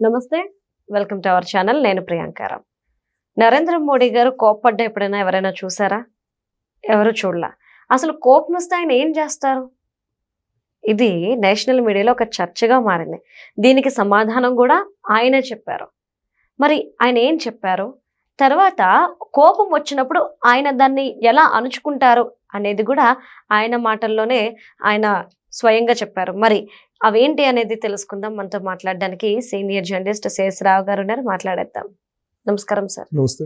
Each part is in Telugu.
నమస్తే, వెల్కమ్ టు అవర్ ఛానల్. నేను ప్రియాంకారాం. నరేంద్ర మోడీ గారు కోప్పడ్డ ఎప్పుడైనా ఎవరైనా చూసారా? ఎవరు చూడలా. అసలు కోపం వస్తే ఆయన ఏం చేస్తారు? ఇది నేషనల్ మీడియాలో ఒక చర్చగా మారింది. దీనికి సమాధానం కూడా ఆయనే చెప్పారు. మరి ఆయన ఏం చెప్పారు? తర్వాత కోపం వచ్చినప్పుడు ఆయన దాన్ని ఎలా అణుచుకుంటారు అనేది కూడా ఆయన మాటల్లోనే ఆయన స్వయంగా చెప్పారు. మరి అవేంటి అనేది తెలుసుకుందాం. మనతో మాట్లాడడానికి సీనియర్ జర్నలిస్ట్ శేషరావు గారు ఉన్నారు. మాట్లాడేద్దాం. నమస్కారం సార్. నమస్తే.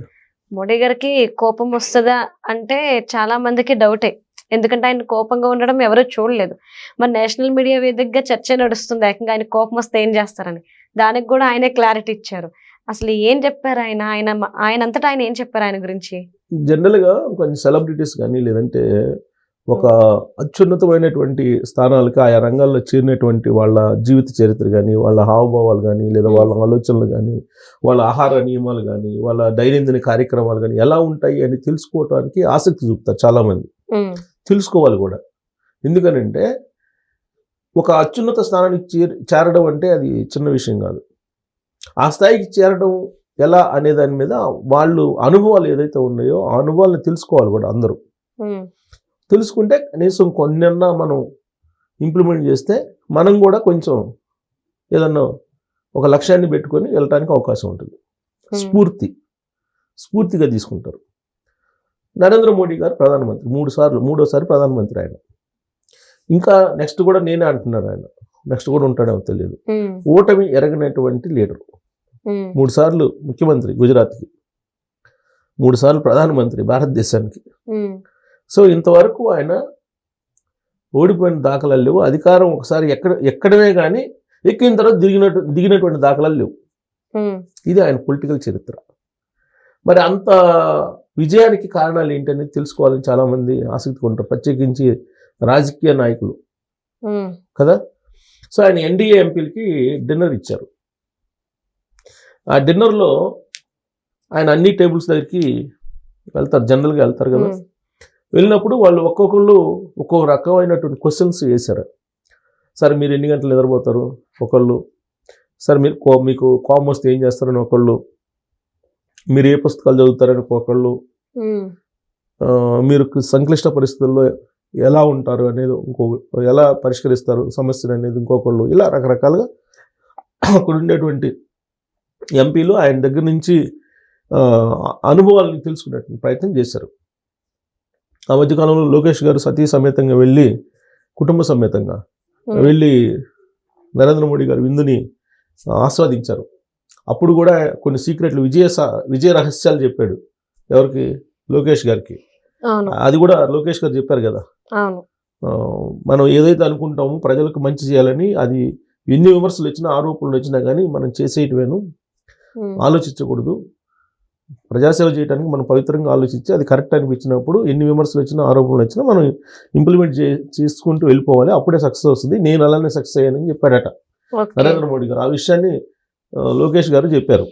మోడీ గారికి కోపం వస్తుందా అంటే చాలా మందికి డౌటే. ఎందుకంటే ఆయన కోపంగా ఉండడం ఎవరూ చూడలేదు. మరి నేషనల్ మీడియా వేదికగా చర్చ నడుస్తుంది, ఏకంగా ఆయన కోపం వస్తే ఏం చేస్తారని. దానికి కూడా ఆయనే క్లారిటీ ఇచ్చారు. అసలు ఏం చెప్పారు ఆయన? ఆయన అంతటా ఆయన ఏం చెప్పారు ఆయన గురించి? జనరల్గా కొన్ని సెలబ్రిటీస్ కానీ లేదంటే ఒక అత్యున్నతమైనటువంటి స్థానాలకి ఆయా రంగాల్లో చేరినటువంటి వాళ్ళ జీవిత చరిత్ర కానీ, వాళ్ళ హావభావాలు కానీ, లేదా వాళ్ళ ఆలోచనలు కానీ, వాళ్ళ ఆహార నియమాలు కానీ, వాళ్ళ దైనందిన కార్యక్రమాలు కానీ ఎలా ఉంటాయి అని తెలుసుకోవటానికి ఆసక్తి చూపుతారు చాలామంది. తెలుసుకోవాలి కూడా. ఎందుకనంటే ఒక అత్యున్నత స్థానానికి చేరడం అంటే అది చిన్న విషయం కాదు. ఆ స్థాయికి చేరడం ఎలా అనే దాని మీద వాళ్ళు అనుభవాలు ఏదైతే ఉన్నాయో ఆ అనుభవాలను తెలుసుకోవాలి కూడా అందరూ. తెలుసుకుంటే కనీసం కొన్నన్నా మనం ఇంప్లిమెంట్ చేస్తే మనం కూడా కొంచెం ఏదన్నా ఒక లక్ష్యాన్ని పెట్టుకొని వెళ్ళటానికి అవకాశం ఉంటుంది. స్ఫూర్తిగా తీసుకుంటారు. నరేంద్ర మోడీ గారు ప్రధానమంత్రి, మూడోసారి ప్రధానమంత్రి ఆయన. ఇంకా నెక్స్ట్ కూడా నేనే అంటున్నాను, ఆయన నెక్స్ట్ కూడా ఉంటాడేమో తెలియదు. ఓటమి ఎరగనటువంటి లీడరు. 3 సార్లు ముఖ్యమంత్రి గుజరాత్కి, 3 సార్లు ప్రధానమంత్రి భారతదేశానికి. సో ఇంతవరకు ఆయన ఓడిపోయిన దాఖలాలు లేవు. అధికారం ఒకసారి ఎక్కడమే కానీ ఎక్కిన తర్వాత దిగినటువంటి దాఖలాలు లేవు. ఇది ఆయన పొలిటికల్ చరిత్ర. మరి అంత విజయానికి కారణాలు ఏంటనేది తెలుసుకోవాలని చాలామంది ఆసక్తిగా ఉంటారు, ప్రత్యేకించి రాజకీయ నాయకులు కదా. సో ఆయన ఎన్డీఏ ఎంపీలకి డిన్నర్ ఇచ్చారు. ఆ డిన్నర్లో ఆయన అన్ని టేబుల్స్ దగ్గరికి వెళ్తారు, జనరల్గా వెళ్తారు కదా. వెళ్ళినప్పుడు వాళ్ళు ఒక్కొక్కళ్ళు ఒక్కొక్క రకమైనటువంటి క్వశ్చన్స్ వేశారు. సార్ మీరు ఎన్ని గంటలు నిద్రపోతారు ఒకళ్ళు, సార్ మీకు కోపం వస్తే ఏం చేస్తారని ఒకళ్ళు, మీరు ఏ పుస్తకాలు చదువుతారని ఒకళ్ళు, మీరు సంక్లిష్ట పరిస్థితుల్లో ఎలా ఉంటారు అనేది ఎలా పరిష్కరిస్తారు సమస్యలు అనేది ఇంకొకళ్ళు, ఇలా రకరకాలుగా అక్కడ ఉండేటువంటి ఎంపీలు ఆయన దగ్గర నుంచి అనుభవాలను తెలుసుకునేటువంటి ప్రయత్నం చేశారు. ఆ మధ్యకాలంలో లోకేష్ గారు సతీ సమేతంగా వెళ్ళి, కుటుంబ సమేతంగా వెళ్ళి నరేంద్ర మోడీ గారు విందుని ఆస్వాదించారు. అప్పుడు కూడా కొన్ని సీక్రెట్లు, విజయ రహస్యాలు చెప్పాడు. ఎవరికి? లోకేష్ గారికి. అది కూడా లోకేష్ గారు చెప్పారు కదా, మనం ఏదైతే అనుకుంటామో ప్రజలకు మంచి చేయాలని, అది ఎన్ని విమర్శలు వచ్చినా ఆరోపణలు వచ్చినా కానీ మనం చేసేటివేను ఆలోచించకూడదు. ప్రజాసేవ చేయడానికి మనం పవిత్రంగా ఆలోచించి అది కరెక్ట్ అనిపించినప్పుడు ఎన్ని విమర్శలు వచ్చినా ఆరోపణలు వచ్చినా మనం ఇంప్లిమెంట్ చేసుకుంటూ వెళ్ళిపోవాలి, అప్పుడే సక్సెస్ వస్తుంది. నేను అలానే సక్సెస్ అయ్యానని చెప్పాడట నరేంద్ర మోడీ గారు. ఆ విషయాన్ని లోకేష్ గారు చెప్పారు.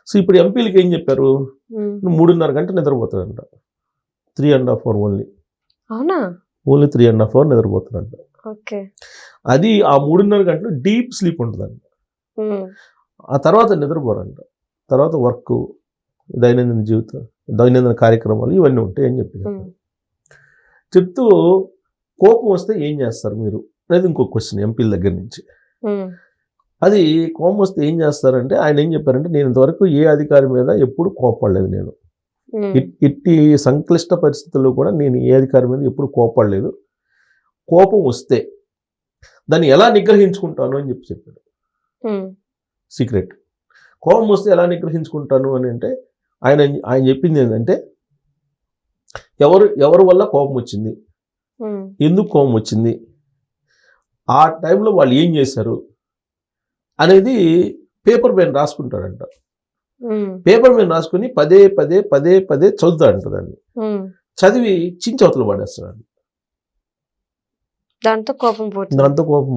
సో ఇప్పుడు ఎంపీలకి ఏం చెప్పారు? 3.5 గంటలు నిద్రపోతాడంట. 3.5 hours ఓన్లీ 3.5 hours నిద్రపోతాడంట. అది ఆ 3.5 గంటలు డీప్ స్లీప్ ఉంటుందంట. ఆ తర్వాత నిద్రపోరంట. తర్వాత వర్క్, దైనందిన జీవితం, దైనందిన కార్యక్రమాలు ఇవన్నీ ఉంటాయి అని చెప్తూ కోపం వస్తే ఏం చేస్తారు మీరు అనేది ఇంకో క్వశ్చన్ ఎంపీల దగ్గర నుంచి. అది కోపం వస్తే ఏం చేస్తారంటే ఆయన ఏం చెప్పారంటే, నేను ఇంతవరకు ఏ అధికారి మీద ఎప్పుడు కోపడలేదు. నేను ఇట్టి సంక్లిష్ట పరిస్థితుల్లో కూడా నేను ఏ అధికారి మీద ఎప్పుడు కోపడలేదు. కోపం వస్తే దాన్ని ఎలా నిగ్రహించుకుంటాను అని చెప్పాడు. సీక్రెట్. కోపం వస్తే ఎలా నిగ్రహించుకుంటాను అని అంటే ఆయన చెప్పింది ఏంటంటే, ఎవరి వల్ల కోపం వచ్చింది, ఎందుకు కోపం వచ్చింది, ఆ టైంలో వాళ్ళు ఏం చేశారు అనేది పేపర్ మీద రాసుకుంటాడంట. పేపర్ మీద రాసుకుని పదే చదువుతాడంట. దాన్ని చదివి చించవతలు పడేస్తాడు. దాంతో కోపం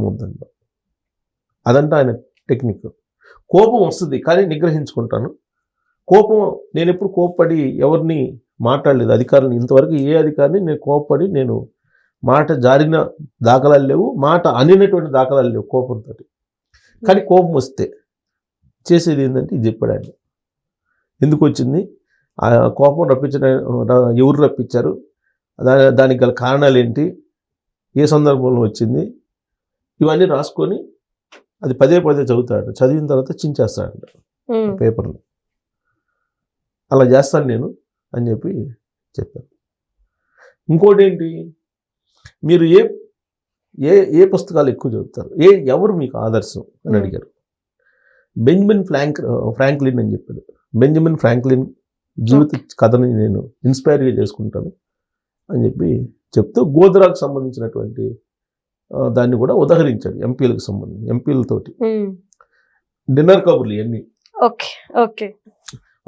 పోతుందంట. అదంట ఆయన టెక్నిక్. కోపం వస్తుంది కానీ నిగ్రహించుకుంటాను. నేను ఎప్పుడు కోప్పడి ఎవరిని మాట్లాడలేదు, అధికారులను. ఇంతవరకు ఏ అధికారిని నేను కోప్పడి నేను మాట జారిన దాఖలాలు లేవు, మాట అనినటువంటి దాఖలాలు లేవు కోపంతో. కానీ కోపం వస్తే చేసేది ఏంటంటే ఇది చెప్పాడు ఆయన. ఎందుకు వచ్చింది, ఆ కోపం ఎవరు రప్పించారు, దానికి గల కారణాలు ఏంటి, ఏ సందర్భంలో వచ్చింది, ఇవన్నీ రాసుకొని అది పదే చదువుతాడు. చదివిన తర్వాత చించేస్తాడు పేపర్ని. అలా చేస్తాను నేను అని చెప్పి చెప్పాను. ఇంకోటి ఏంటి, మీరు ఏ ఏ ఏ పుస్తకాలు ఎక్కువ చదువుతారు, ఎవరు మీకు ఆదర్శం అని అడిగారు. బెంజమిన్ ఫ్రాంక్లిన్ అని చెప్పాడు. బెంజమిన్ ఫ్రాంక్లిన్ జీవిత కథని నేను ఇన్స్పైర్గా చేసుకుంటాను అని చెప్పి చెప్తూ గోద్రాకు సంబంధించినటువంటి దాన్ని కూడా ఉదహరించాడు. ఎంపీలతోటి డిన్నర్ కబుర్లు ఇవన్నీ.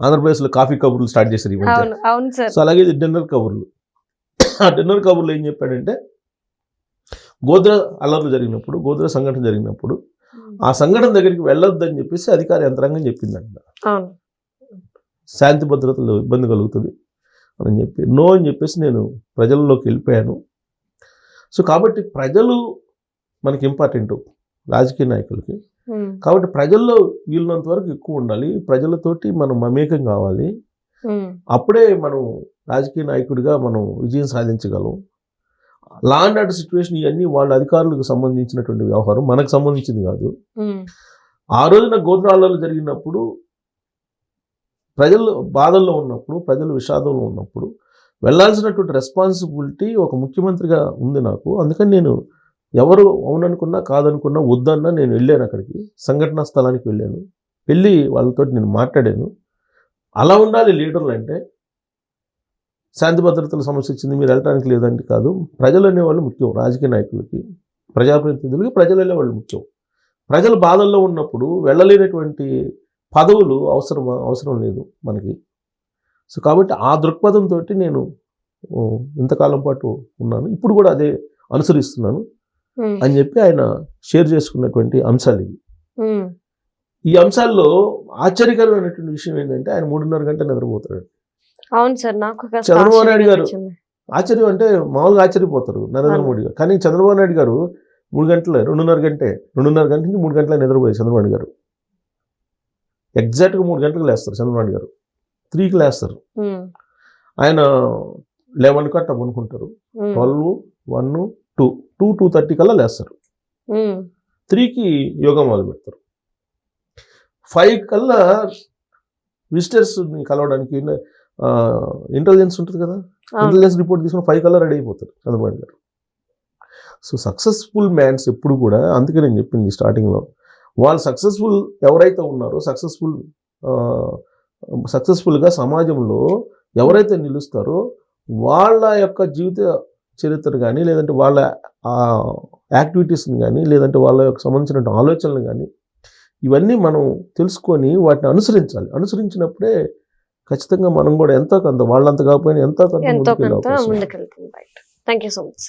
ఆంధ్రప్రదేశ్లో కాఫీ కబుర్లు స్టార్ట్ చేశారు ఈ మధ్య. సో అలాగే డిన్నర్ కబుర్లు. ఆ డిన్నర్ కబుర్లు ఏం చెప్పాడంటే, గోద్రా అల్లర్లు జరిగినప్పుడు, గోద్రా సంఘటన జరిగినప్పుడు ఆ సంఘటన దగ్గరికి వెళ్ళొద్దని చెప్పేసి అధికార యంత్రాంగం చెప్పిందంట. శాంతి భద్రతలో ఇబ్బంది కలుగుతుంది అని చెప్పి నో అని చెప్పేసి నేను ప్రజల్లోకి వెళ్ళిపోయాను. సో కాబట్టి ప్రజలు మనకి ఇంపార్టెంట్, రాజకీయ నాయకులకి. కాబట్టి ప్రజల్లో వీళ్ళంత వరకు ఎక్కువ ఉండాలి, ప్రజలతోటి మనం మమేకం కావాలి. అప్పుడే మనం రాజకీయ నాయకుడిగా మనం విజయం సాధించగలం. లా అండ్ ఆర్డర్ సిచ్యువేషన్ ఇవన్నీ వాళ్ళ అధికారులకు సంబంధించినటువంటి వ్యవహారం, మనకు సంబంధించింది కాదు. ఆ రోజున గోత్రాలలో జరిగినప్పుడు ప్రజలు బాధల్లో ఉన్నప్పుడు, ప్రజలు విషాదంలో ఉన్నప్పుడు వెళ్ళాల్సినటువంటి రెస్పాన్సిబిలిటీ ఒక ముఖ్యమంత్రిగా ఉంది నాకు. అందుకని నేను ఎవరు అవుననుకున్నా కాదనుకున్నా వద్దన్నా నేను వెళ్ళాను, అక్కడికి సంఘటనా స్థలానికి వెళ్ళి వాళ్ళతో నేను మాట్లాడాను. అలా ఉండాలి లీడర్లు అంటే. శాంతి భద్రతల సమస్య వచ్చింది మీరు వెళ్ళడానికి లేదంటే కాదు, ప్రజలు అనేవాళ్ళు ముఖ్యం. రాజకీయ నాయకులకి, ప్రజాప్రతినిధులకి ప్రజలు అనేవాళ్ళు ముఖ్యం. ప్రజలు బాధల్లో ఉన్నప్పుడు వెళ్ళలేనటువంటి పదవులు అవసరం లేదు మనకి. సో కాబట్టి ఆ దృక్పథంతో నేను ఇంతకాలం పాటు ఉన్నాను, ఇప్పుడు కూడా అదే అనుసరిస్తున్నాను అని చెప్పి ఆయన షేర్ చేసుకున్నటువంటి అంశాలు ఇవి. ఈ అంశాల్లో ఆశ్చర్యకరమైనటువంటి విషయం ఏంటంటే, ఆయన 3.5 గంటలు నిద్రపోతాడు. అవును సార్, నాకు చంద్రబాబు నాయుడు గారు ఆశ్చర్యం అంటే మామూలుగా ఆశ్చర్యపోతారు నరేంద్ర మోడీ గారు. కానీ చంద్రబాబు నాయుడు గారు 2.5 గంటల నుంచి 3 గంటల నిద్రపోయారు చంద్రబాబు నాయుడు గారు. ఎగ్జాక్ట్గా 3 గంటలకు లేస్తారు చంద్రబాబు నాయుడు గారు, 3కి లేస్తారు. ఆయన 11 కట్ట అనుకుంటారు, 12, 1, 2:30 కల్లా లేస్తారు. 3కి యోగా మొదలు పెడతారు. 5 కల్లా విజిటర్స్ని కలవడానికి ఇంటెలిజెన్స్ ఉంటుంది కదా, ఇంటెలిజెన్స్ రిపోర్ట్ తీసుకుని 5 కల్లా రెడీ అయిపోతారు చంద్రబాబు గారు. సో సక్సెస్ఫుల్ మ్యాన్స్ ఎప్పుడు కూడా, అందుకే నేను చెప్పింది స్టార్టింగ్లో, వాళ్ళు సక్సెస్ఫుల్ ఎవరైతే ఉన్నారో, సక్సెస్ఫుల్గా సమాజంలో ఎవరైతే నిలుస్తారో వాళ్ళ యొక్క జీవిత చరిత్ర కానీ, లేదంటే వాళ్ళ యాక్టివిటీస్ని కానీ, లేదంటే వాళ్ళ యొక్క సంబంధించిన ఆలోచనలు కానీ, ఇవన్నీ మనం తెలుసుకొని వాటిని అనుసరించాలి. అనుసరించినప్పుడే ఖచ్చితంగా మనం కూడా ఎంతో కొంత, వాళ్ళంత కాకపోయినా ఎంతో కొంత ముందుకెళ్తాం. Thank you so much.